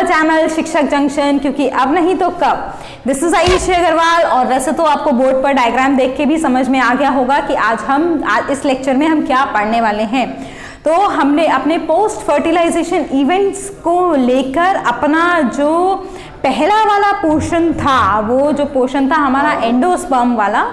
Channel शिक्षक junction, क्योंकि अब नहीं तो कब। This is Ayushi Agarwal. और वैसे तो आपको बोर्ड पर डायग्राम देख के भी समझ में आ गया होगा कि आज इस लेक्चर में हम क्या पढ़ने वाले हैं। तो हमने अपने पोस्ट फर्टिलाइजेशन इवेंट्स को लेकर अपना जो पहला वाला पोर्शन था, वो जो पोर्शन था हमारा एंडोस्पर्म वाला,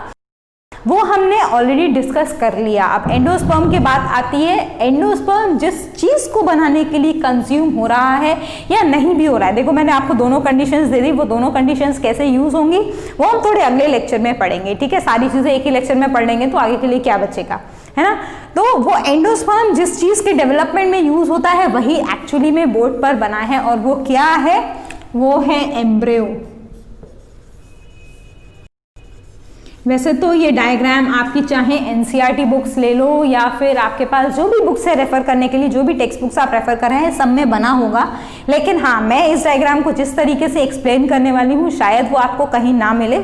वो हमने ऑलरेडी डिस्कस कर लिया। अब एंडोस्पर्म की बात आती है। एंडोस्पर्म जिस चीज को बनाने के लिए कंज्यूम हो रहा है या नहीं भी हो रहा है, देखो मैंने आपको दोनों कंडीशंस दे दी, वो दोनों कंडीशंस कैसे यूज होंगी वो हम थोड़े अगले लेक्चर में पढ़ेंगे, ठीक है। सारी चीजें एक ही लेक्चर में पढ़ लेंगे तो आगे के लिए क्या बचेगा, है ना। तो वो एंडोस्पर्म जिस चीज के डेवलपमेंट में यूज होता है वही एक्चुअली में बोर्ड पर बना है, और वो क्या है, वो है एम्ब्रियो। वैसे तो ये डायग्राम आपकी चाहे एनसीईआरटी बुक्स ले लो या फिर आपके पास जो भी बुक्स है रेफर करने के लिए, जो भी टेक्स्ट बुक्स आप रेफर कर रहे हैं, सब में बना होगा। लेकिन हाँ, मैं इस डायग्राम को जिस तरीके से एक्सप्लेन करने वाली हूँ शायद वो आपको कहीं ना मिले,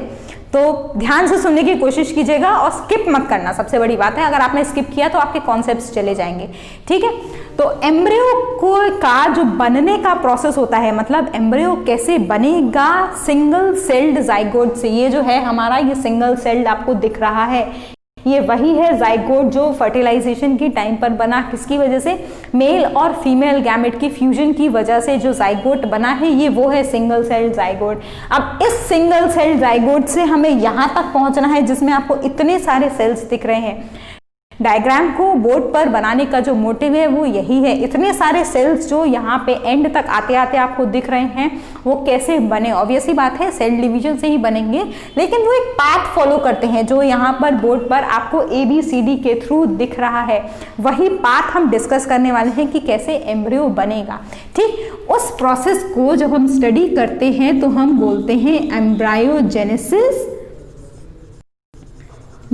तो ध्यान से सुनने की कोशिश कीजिएगा और स्किप मत करना, सबसे बड़ी बात है। अगर आपने स्किप किया तो आपके कॉन्सेप्ट्स चले जाएंगे, ठीक है। तो एम्ब्रियो को का जो बनने का प्रोसेस होता है, मतलब एम्ब्रियो कैसे बनेगा, सिंगल सेल्ड जाइगोट से। ये जो है हमारा, ये सिंगल सेल्ड आपको दिख रहा है, ये वही है जाइगोट जो फर्टिलाइजेशन की टाइम पर बना। किसकी वजह से, मेल और फीमेल गैमेट की फ्यूजन की वजह से जो जाइगोट बना है, ये वो है सिंगल सेल्ड जाइगोट। अब इस सिंगल सेल्ड जाइगोट से हमें यहां तक पहुंचना है जिसमें आपको इतने सारे सेल्स दिख रहे हैं। डायग्राम को बोर्ड पर बनाने का जो मोटिव है वो यही है। इतने सारे सेल्स जो यहाँ पे एंड तक आते आते आपको दिख रहे हैं, वो कैसे बने, ऑब्वियसली बात है सेल डिवीजन से ही बनेंगे, लेकिन वो एक पाथ फॉलो करते हैं जो यहाँ पर बोर्ड पर आपको ABCD के थ्रू दिख रहा है। वही पाथ हम डिस्कस करने वाले हैं कि कैसे एम्ब्रियो बनेगा, ठीक। उस प्रोसेस को जब हम स्टडी करते हैं तो हम बोलते हैं एम्ब्रायोजेनेसिस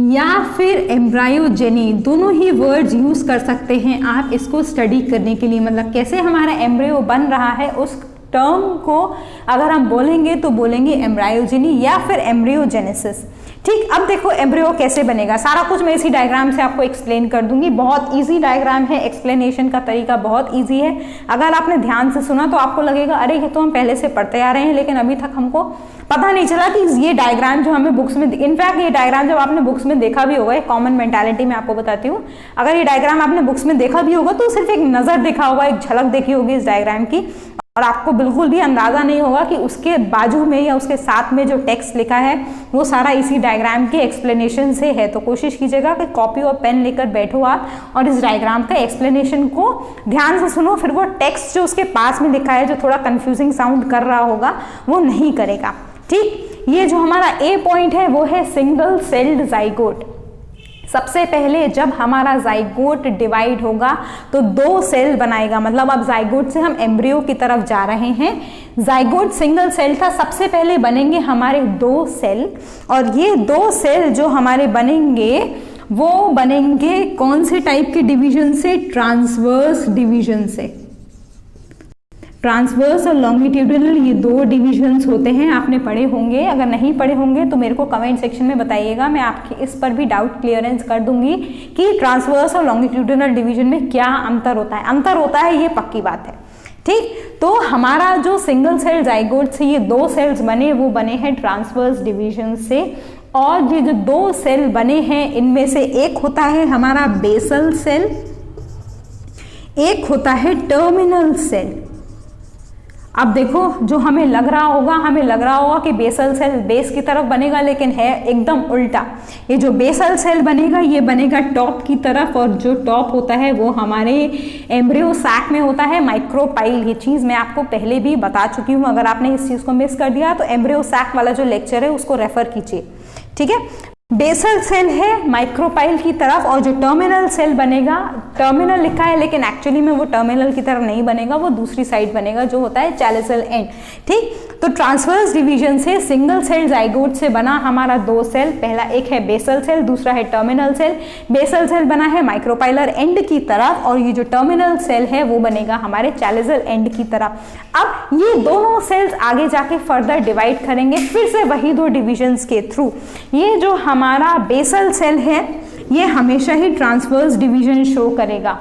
या फिर एम्ब्रायोजेनी, दोनों ही वर्ड्स यूज कर सकते हैं आप इसको स्टडी करने के लिए। मतलब कैसे हमारा एम्ब्रियो बन रहा है, उस टर्म को अगर हम बोलेंगे तो बोलेंगे एम्ब्रायोजेनी या फिर एम्ब्रियोजेनेसिस, ठीक। अब देखो एम्ब्रियो कैसे बनेगा, सारा कुछ मैं इसी डायग्राम से आपको एक्सप्लेन कर दूंगी। बहुत इजी डायग्राम है, एक्सप्लेनेशन का तरीका बहुत इजी है। अगर आपने ध्यान से सुना तो आपको लगेगा अरे ये तो हम पहले से पढ़ते आ रहे हैं, लेकिन अभी तक हमको पता नहीं चला कि ये डायग्राम जो हमें बुक्स में, इनफैक्ट ये डायग्राम जब आपने बुक्स में देखा भी होगा, कॉमन मेंटालिटी में आपको बताती हूँ, अगर ये डायग्राम आपने बुक्स में देखा भी होगा तो सिर्फ एक नजर देखा होगा, एक झलक देखी होगी इस डायग्राम की, और आपको बिल्कुल भी अंदाजा नहीं होगा कि उसके बाजू में या उसके साथ में जो टेक्स्ट लिखा है वो सारा इसी डायग्राम के एक्सप्लेनेशन से है। तो कोशिश कीजिएगा कि कॉपी और पेन लेकर बैठो आप और इस डायग्राम का एक्सप्लेनेशन को ध्यान से सुनो, फिर वो टेक्स्ट जो उसके पास में लिखा है जो थोड़ा कंफ्यूजिंग साउंड कर रहा होगा वो नहीं करेगा, ठीक। ये जो हमारा ए पॉइंट है वो है सिंगल सेल्ड जाइगोट। सबसे पहले जब हमारा जाइगोट डिवाइड होगा तो 2 सेल बनाएगा, मतलब अब जाइगोट से हम एम्ब्रियो की तरफ जा रहे हैं। जाइगोट सिंगल सेल था, सबसे पहले बनेंगे हमारे 2 सेल, और ये 2 सेल जो हमारे बनेंगे वो बनेंगे कौन से टाइप के डिवीजन से, ट्रांसवर्स डिवीजन से। ट्रांसवर्स और लॉन्गिट्यूडिनल ये 2 डिविजन्स होते हैं, आपने पढ़े होंगे। अगर नहीं पढ़े होंगे तो मेरे को कमेंट सेक्शन में बताइएगा, मैं आपके इस पर भी डाउट क्लियरेंस कर दूंगी कि ट्रांसवर्स और लॉन्गिट्यूडिनल डिवीजन में क्या अंतर होता है। अंतर होता है, ये पक्की बात है, ठीक। तो हमारा जो सिंगल सेल जाइगोट से ये 2 सेल्स बने वो बने हैं ट्रांसवर्स डिवीजन से, और ये जो 2 सेल बने हैं इनमें से एक होता है हमारा बेसल सेल, एक होता है टर्मिनल सेल। अब देखो जो हमें लग रहा होगा कि बेसल सेल बेस की तरफ बनेगा, लेकिन है एकदम उल्टा। ये जो बेसल सेल बनेगा ये बनेगा टॉप की तरफ, और जो टॉप होता है वो हमारे एम्ब्रियो सैक में होता है, माइक्रोपाइल। ये चीज़ मैं आपको पहले भी बता चुकी हूँ, अगर आपने इस चीज़ को मिस कर दिया तो एम्ब्रियो सैक वाला जो लेक्चर है उसको रेफर कीजिए, ठीक है। बेसल सेल है माइक्रोपाइल की तरफ, और जो टर्मिनल सेल बनेगा, टर्मिनल लिखा है लेकिन एक्चुअली में वो टर्मिनल की तरफ नहीं बनेगा, वो दूसरी साइड बनेगा जो होता है चैलिसल एंड, ठीक। तो ट्रांसवर्स डिवीजन से सिंगल सेल जाइगोट से बना हमारा 2 सेल, पहला एक है बेसल सेल, दूसरा है टर्मिनल सेल। बेसल सेल बना है माइक्रोपाइलर एंड की तरफ, और ये जो टर्मिनल सेल है वो बनेगा हमारे चैलिसल एंड की तरफ। अब ये दोनों सेल्स आगे जाके फर्दर डिवाइड करेंगे फिर से वही 2 डिविजन्स के थ्रू। ये जो हमारा बेसल सेल है ये हमेशा ही ट्रांसवर्स डिवीजन शो करेगा,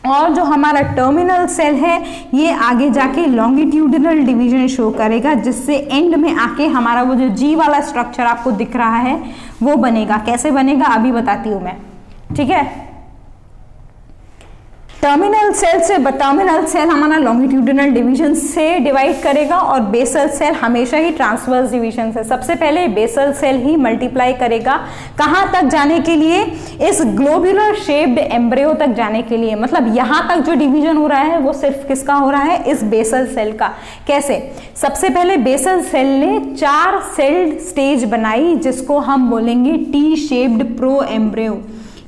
और जो हमारा टर्मिनल सेल है ये आगे जाके लॉन्गिट्यूडिनल डिवीजन शो करेगा, जिससे एंड में आके हमारा वो जो जी वाला स्ट्रक्चर आपको दिख रहा है वो बनेगा। कैसे बनेगा अभी बताती हूं मैं, ठीक है। टर्मिनल सेल हमारा लॉन्गिट्यूडिनल डिवीजन से डिवाइड करेगा और बेसल सेल हमेशा ही ट्रांसवर्स डिवीजन से। सबसे पहले बेसल सेल ही मल्टीप्लाई करेगा, कहां तक जाने के लिए, इस ग्लोबुलर शेप्ड एम्ब्रियो तक जाने के लिए। मतलब यहां तक जो डिवीजन हो रहा है वो सिर्फ किसका हो रहा है, इस बेसल सेल का। कैसे, सबसे पहले बेसल सेल ने 4 सेल्ड स्टेज बनाई, जिसको हम बोलेंगे टी शेप्ड प्रो एम्ब्रियो।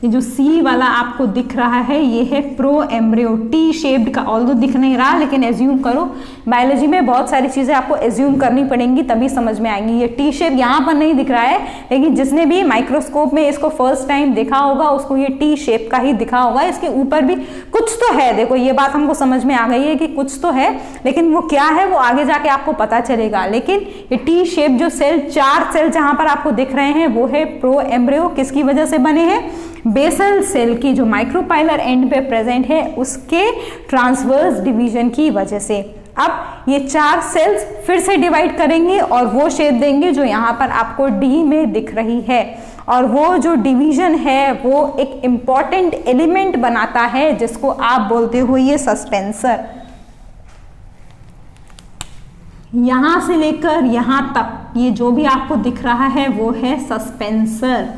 ये जो सी वाला आपको दिख रहा है ये है प्रो एम्ब्रियो, टी शेप्ड का। ऑल्दो दिख नहीं रहा लेकिन एज्यूम करो, बायोलॉजी में बहुत सारी चीजें आपको एज्यूम करनी पड़ेंगी तभी समझ में आएंगी। ये टी शेप यहाँ पर नहीं दिख रहा है, लेकिन जिसने भी माइक्रोस्कोप में इसको फर्स्ट टाइम देखा होगा उसको ये टी शेप का ही दिखा होगा। इसके ऊपर भी कुछ तो है, देखो ये बात हमको समझ में आ गई है कि कुछ तो है, लेकिन वो क्या है वो आगे जाके आपको पता चलेगा। लेकिन ये टी शेप जो सेल, 4 सेल जहां पर आपको दिख रहे हैं वो है प्रो एम्ब्रियो। किसकी वजह से बने हैं, बेसल सेल की जो माइक्रोपाइलर एंड पे प्रेजेंट है उसके ट्रांसवर्स डिवीजन की वजह से। अब ये 4 सेल्स फिर से डिवाइड करेंगे और वो शेप देंगे जो यहाँ पर आपको डी में दिख रही है। और वो जो डिवीजन है वो एक इंपॉर्टेंट एलिमेंट बनाता है जिसको आप बोलते हो ये सस्पेंसर। यहां से लेकर यहां तक ये जो भी आपको दिख रहा है वो है सस्पेंसर।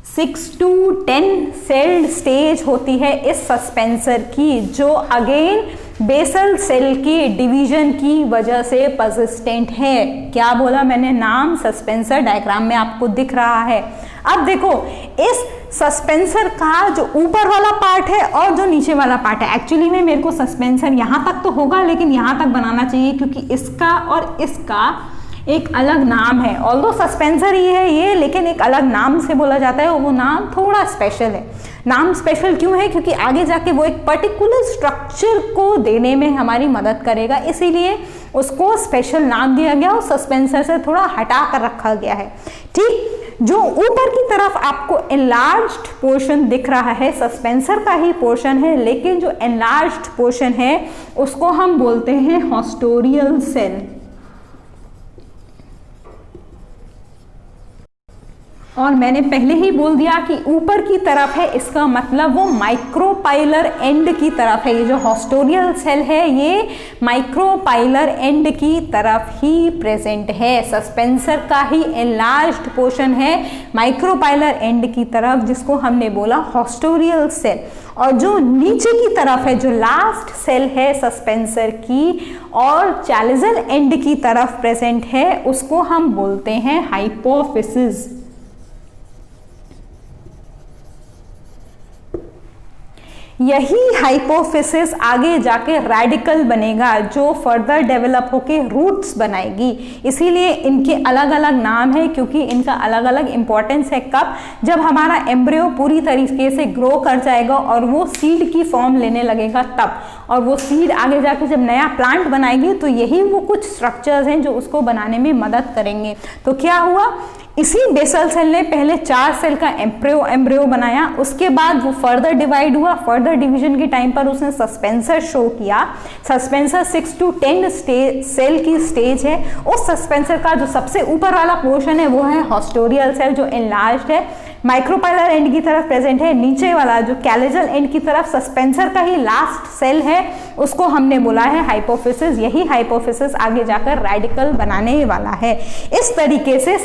6 to 10 सेल्ड स्टेज होती है इस सस्पेंसर की, जो अगेन बेसल सेल के डिवीजन की वजह से परसिस्टेंट है। क्या बोला मैंने, नाम सस्पेंसर डायग्राम में आपको दिख रहा है। अब देखो इस सस्पेंसर का जो ऊपर वाला पार्ट है और जो नीचे वाला पार्ट है, एक्चुअली में मेरे को सस्पेंसर यहां तक तो होगा लेकिन यहां तक बनाना चाहिए क्योंकि इसका और इसका एक अलग नाम है। ऑल्दो सस्पेंसर ही है ये, लेकिन एक अलग नाम से बोला जाता है और वो नाम थोड़ा स्पेशल है। नाम स्पेशल क्यों है, क्योंकि आगे जाके वो एक पर्टिकुलर स्ट्रक्चर को देने में हमारी मदद करेगा, इसीलिए उसको स्पेशल नाम दिया गया और सस्पेंसर से थोड़ा हटा कर रखा गया है। ठीक, जो ऊपर की तरफ आपको एनलार्ज्ड पोर्शन दिख रहा है सस्पेंसर का ही पोर्शन है, लेकिन जो एनलार्ज्ड पोर्शन है उसको हम बोलते हैं हॉस्टोरियल सेल। और मैंने पहले ही बोल दिया कि ऊपर की तरफ है, इसका मतलब वो माइक्रोपाइलर एंड की तरफ है। ये जो हॉस्टोरियल सेल है ये माइक्रोपाइलर एंड की तरफ ही प्रेजेंट है। सस्पेंसर का ही एनलार्ज्ड पोर्शन है माइक्रोपाइलर एंड की तरफ, जिसको हमने बोला हॉस्टोरियल सेल। और जो नीचे की तरफ है, जो लास्ट सेल है सस्पेंसर की और चैलिजल एंड की तरफ प्रेजेंट है, उसको हम बोलते हैं हाइपोफिसिस। यही हाइपोफिसिस आगे जाके रेडिकल बनेगा जो फर्दर डेवलप होके रूट्स बनाएगी। इसीलिए इनके अलग अलग नाम है, क्योंकि इनका अलग अलग इंपॉर्टेंस है। कब, जब हमारा एम्ब्रियो पूरी तरीके से ग्रो कर जाएगा और वो सीड की फॉर्म लेने लगेगा तब, और वो सीड आगे जाके जब नया प्लांट बनाएगी तो यही वो कुछ स्ट्रक्चर्स हैं जो उसको बनाने में मदद करेंगे। तो क्या हुआ, इसी बेसल सेल ने पहले 4 सेल का एम्ब्रियो बनाया, उसके बाद वो फर्दर डिवाइड हुआ। फर्दर डिवीजन के टाइम पर उसने सस्पेंसर शो किया। सस्पेंसर 6 to 10 सेल की स्टेज है। उस सस्पेंसर का जो सबसे ऊपर वाला पोर्शन है वो है हॉस्टोरियल सेल, जो एनलार्ज्ड है, माइक्रोपाइलर एंड की तरफ प्रेजेंट है। नीचे वाला जो कैलिजल एंड की तरफ सस्पेंसर का ही लास्ट सेल है उसको हमने बोला है हाइपोफिसिस। यही हाइपोफिसिस आगे जाकर रेडिकल बनाने वाला है। इस तरीके से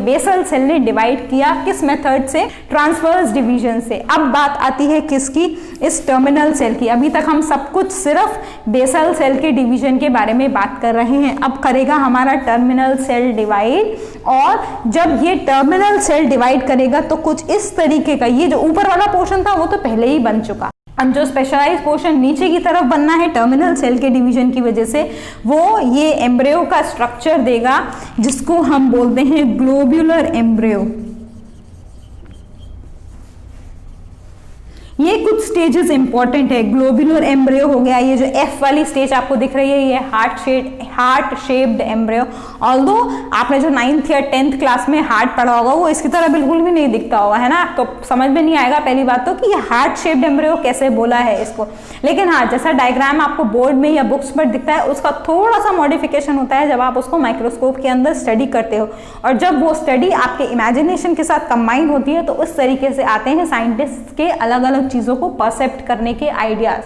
बेसल सेल ने डिवाइड किया, किस मेथड से, ट्रांसवर्स डिवीजन से। अब बात आती है किसकी, इस टर्मिनल सेल की। अभी तक हम सब कुछ सिर्फ बेसल सेल के डिवीजन के बारे में बात कर रहे हैं। अब करेगा हमारा टर्मिनल सेल डिवाइड, और जब ये टर्मिनल सेल डिवाइड करेगा तो कुछ इस तरीके का, ये जो ऊपर वाला पोर्शन था वो तो पहले ही बन चुका, अब जो स्पेशलाइज पोर्शन नीचे की तरफ बनना है टर्मिनल सेल के डिवीजन की वजह से, वो ये एम्ब्रियो का स्ट्रक्चर देगा जिसको हम बोलते हैं ग्लोब्यूलर एम्ब्रियो। ये कुछ स्टेजेस इंपॉर्टेंट है। ग्लोब्यूलर एम्ब्रियो हो गया, ये जो एफ वाली स्टेज आपको दिख रही है ये हार्ट शेप्ड एम्ब्रियो। ऑल्दो आपने जो 9th या 10th क्लास में हार्ट पढ़ा होगा वो इसकी तरह बिल्कुल भी नहीं दिखता होगा, है ना, तो समझ में नहीं आएगा पहली बात तो कि ये हार्ट शेप्ड एम्ब्रियो कैसे बोला है इसको। लेकिन हाँ, जैसा डायग्राम आपको बोर्ड में या बुक्स पर दिखता है उसका थोड़ा सा मॉडिफिकेशन होता है जब आप उसको माइक्रोस्कोप के अंदर स्टडी करते हो, और जब वो स्टडी आपके इमेजिनेशन के साथ कंबाइन होती है तो उस तरीके से आते हैं साइंटिस्ट के अलग अलग चीज़ों को परसेप्ट करने के आइडियाज।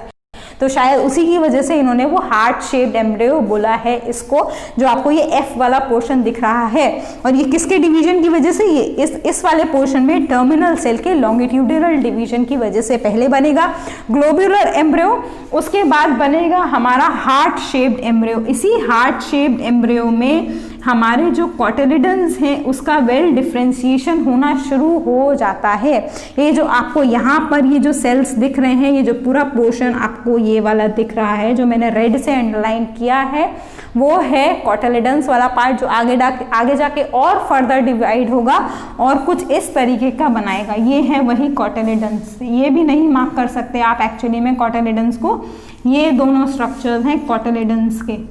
तो शायद उसी की वजह से इन्होंने वो हार्ट शेप्ड एम्ब्रियो बोला है इसको, जो आपको ये एफ वाला पोर्शन दिख रहा है। और ये किसके डिवीजन की वजह से, ये इस वाले पोर्शन में टर्मिनल सेल के लॉन्गिट्यूडिनल डिवीजन की वजह से पहले बनेगा ग्लोब्यूलर एम्ब्रियो, उसके बाद बनेगा हमारा हार्ट शेप्ड एम्ब्रियो। इसी हार्ट शेप्ड एम्ब्रियो में हमारे जो कॉटिलिडन्स हैं उसका वेल डिफ्रेंशिएशन होना शुरू हो जाता है। ये जो आपको यहाँ पर ये जो सेल्स दिख रहे हैं, ये जो पूरा पोर्शन आपको ये वाला दिख रहा है जो मैंने रेड से अंडरलाइन किया है, वो है कॉटिलिडन्स वाला पार्ट जो आगे जाके और फर्दर डिवाइड होगा और कुछ इस तरीके का बनाएगा। ये है वही कॉटिलिडन्स। ये भी नहीं मार्क कर सकते आप एक्चुअली में कॉटिलिडन्स को, ये दोनों स्ट्रक्चर्स हैं कॉटिलिडन्स के,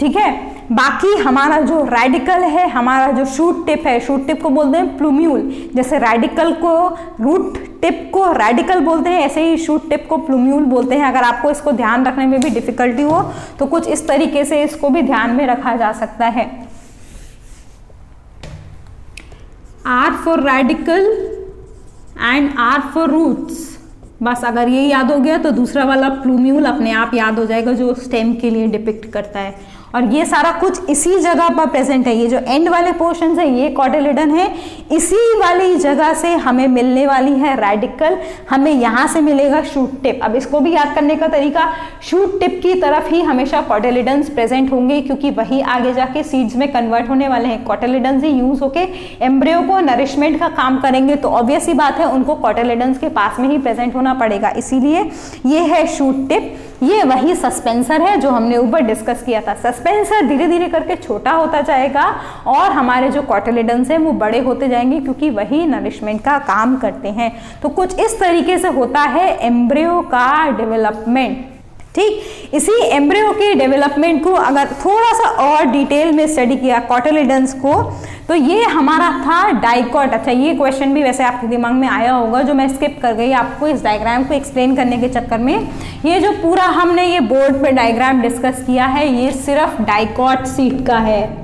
ठीक है। बाकी हमारा जो रेडिकल है, हमारा जो शूट टिप है, शूट टिप को बोलते हैं प्लूम्यूल। जैसे रेडिकल को रूट टिप को रेडिकल बोलते हैं, ऐसे ही शूट टिप को प्लूम्यूल बोलते हैं। अगर आपको इसको ध्यान रखने में भी डिफिकल्टी हो तो कुछ इस तरीके से इसको भी ध्यान में रखा जा सकता है। R for radical and R for roots. बस अगर ये याद हो गया तो दूसरा वाला प्लूम्यूल अपने आप याद हो जाएगा जो स्टेम के लिए डिपिक्ट करता है। और ये सारा कुछ इसी जगह पर प्रेजेंट है। ये जो एंड वाले पोर्शन है ये कॉटिलिडन है, इसी वाली जगह से हमें मिलने वाली है रेडिकल, हमें यहाँ से मिलेगा शूट टिप। अब इसको भी याद करने का तरीका, शूट टिप की तरफ ही हमेशा कॉटिलिडन्स प्रेजेंट होंगे क्योंकि वही आगे जाके सीड्स में कन्वर्ट होने वाले हैं। कॉटिलिडन्स ही यूज होके एम्ब्रियो को नरिशमेंट का काम करेंगे, तो ऑब्वियस ही बात है उनको कॉटिलिडन्स के पास में ही प्रेजेंट होना पड़ेगा। इसीलिए ये है शूट टिप। ये वही सस्पेंसर है जो हमने ऊपर डिस्कस किया था। सस्पेंसर धीरे धीरे करके छोटा होता जाएगा और हमारे जो कॉटिलिडन्स हैं वो बड़े होते जाएंगे क्योंकि वही नरिशमेंट का काम करते हैं। तो कुछ इस तरीके से होता है एम्ब्रियो का डेवलपमेंट, ठीक। इसी एम्ब्रियो के डेवलपमेंट को अगर थोड़ा सा और डिटेल में स्टडी किया कॉटिलिडन्स को, तो ये हमारा था डाइकॉट। अच्छा, ये क्वेश्चन भी वैसे आपके दिमाग में आया होगा जो मैं स्किप कर गई आपको इस डायग्राम को एक्सप्लेन करने के चक्कर में। ये जो पूरा हमने ये बोर्ड पे डायग्राम डिस्कस किया है ये सिर्फ डाइकॉट सीट का है।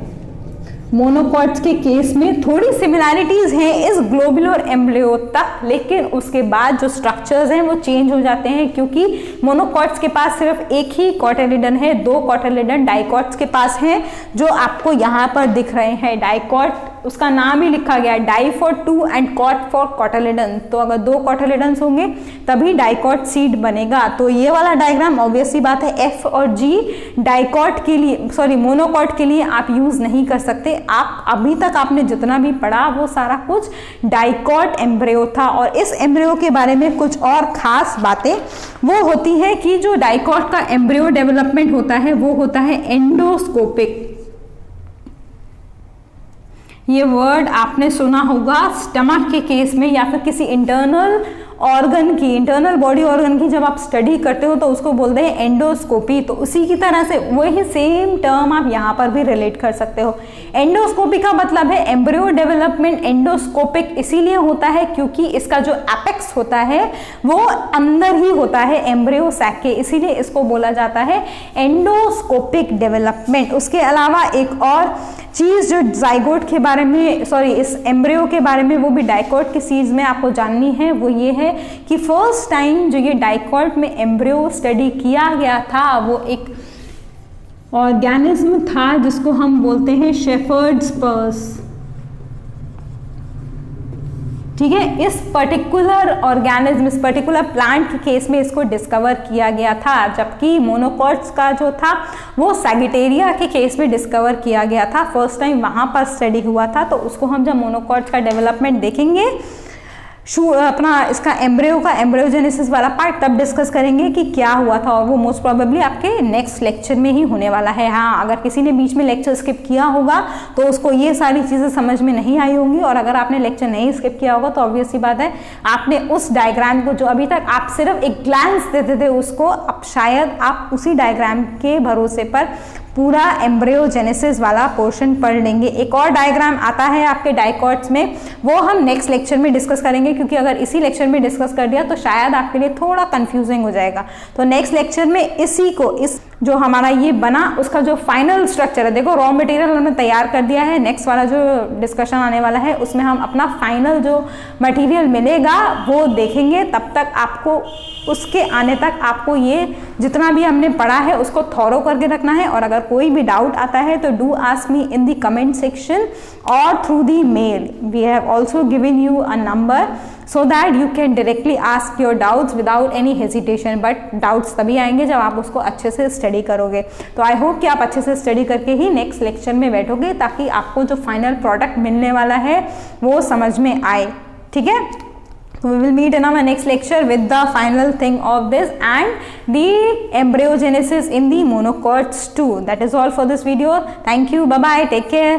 मोनोकॉट्स के केस में थोड़ी सिमिलैरिटीज हैं इस ग्लोबुलर एम्ब्रियो तक, लेकिन उसके बाद जो स्ट्रक्चर्स हैं वो चेंज हो जाते हैं क्योंकि मोनोकॉट्स के पास सिर्फ एक ही कॉटिलिडन है, दो कॉटिलिडन डाइकॉट्स के पास हैं जो आपको यहाँ पर दिख रहे हैं। डाइकॉट उसका नाम ही लिखा गया है, di for 2 and cot for cotyledon. तो अगर दो कॉटिलिडन्स होंगे तभी डाइकॉट सीड बनेगा। तो ये वाला डायग्राम ऑब्वियस सी बात है एफ और जी डाइकॉट के लिए, सॉरी मोनोकॉट के लिए आप यूज नहीं कर सकते। आप अभी तक आपने जितना भी पढ़ा वो सारा कुछ डाइकॉट एम्ब्रियो था। और इस एम्ब्रियो के बारे में कुछ और खास बातें वो होती है कि जो डाइकॉट का एम्ब्रियो डेवलपमेंट होता है वो होता है एंडोस्कोपिक। ये वर्ड आपने सुना होगा स्टमक के केस में या फिर किसी इंटरनल ऑर्गन की, इंटरनल बॉडी ऑर्गन की जब आप स्टडी करते हो तो उसको बोलते हैं एंडोस्कोपी। तो उसी की तरह से वही सेम टर्म आप यहाँ पर भी रिलेट कर सकते हो। एंडोस्कोपी का मतलब है एम्ब्रियो डेवलपमेंट एंडोस्कोपिक इसीलिए होता है क्योंकि इसका जो एपेक्स होता है वो अंदर ही होता है एम्ब्रियो सैक के, इसीलिए इसको बोला जाता है एंडोस्कोपिक डेवलपमेंट। उसके अलावा एक और चीज जो जाइगोट के बारे में, सॉरी इस एम्ब्रियो के बारे में, वो भी डाइकॉट की चीज में आपको जाननी है, वो ये है कि फर्स्ट टाइम जो ये डाइकॉट में एम्ब्रियो स्टडी किया गया था वो एक ऑर्गेनिज्म था जिसको हम बोलते हैं शेफर्ड्स पर्स, ठीक है। इस पर्टिकुलर ऑर्गेनिज्म, इस पर्टिकुलर प्लांट के केस में इसको डिस्कवर किया गया था, जबकि मोनोकॉट्स का जो था वो सैगिटेरिया के केस में डिस्कवर किया गया था। फर्स्ट टाइम वहाँ पर स्टडी हुआ था। तो उसको हम जब मोनोकॉट्स का डेवलपमेंट देखेंगे अपना इसका एम्ब्रियोजेनेसिस वाला पार्ट तब डिस्कस करेंगे कि क्या हुआ था, और वो मोस्ट प्रोबेबली आपके नेक्स्ट लेक्चर में ही होने वाला है। हाँ, अगर किसी ने बीच में लेक्चर स्किप किया होगा तो उसको ये सारी चीज़ें समझ में नहीं आई होंगी, और अगर आपने लेक्चर नहीं स्किप किया होगा तो ऑब्वियस सी बात है आपने उस डायग्राम को जो अभी तक आप सिर्फ एक ग्लांस देते थे उसको, अब शायद आप उसी डायग्राम के भरोसे पर पूरा एम्ब्रियोजेनेसिस वाला पोर्शन पढ़ लेंगे। एक और डायग्राम आता है आपके डाइकॉट्स में, वो हम नेक्स्ट लेक्चर में डिस्कस करेंगे, क्योंकि अगर इसी लेक्चर में डिस्कस कर दिया तो शायद आपके लिए थोड़ा कंफ्यूजिंग हो जाएगा। तो नेक्स्ट लेक्चर में इसी को, इस जो हमारा ये बना उसका जो फाइनल स्ट्रक्चर है, देखो रॉ मटेरियल हमने तैयार कर दिया है, नेक्स्ट वाला जो डिस्कशन आने वाला है उसमें हम अपना फाइनल जो मटेरियल मिलेगा वो देखेंगे। तब तक आपको, उसके आने तक आपको ये जितना भी हमने पढ़ा है उसको थॉरो करके रखना है, और अगर कोई भी डाउट आता है तो do ask me in the comment section और through the mail. We have also given you a number so that you can directly ask your doubts without any hesitation, but doubts तभी आएंगे जब आप उसको अच्छे से स्टडी करोगे। तो आई होप कि आप अच्छे से स्टडी करके ही नेक्स्ट लेक्चर में बैठोगे, ताकि आपको जो फाइनल प्रोडक्ट मिलने वाला है वो समझ में आए। ठीक है, so we will meet in our next lecture with the final thing of this and the embryogenesis in the monocots too. That is all for this video. Thank you. Bye bye. Take care.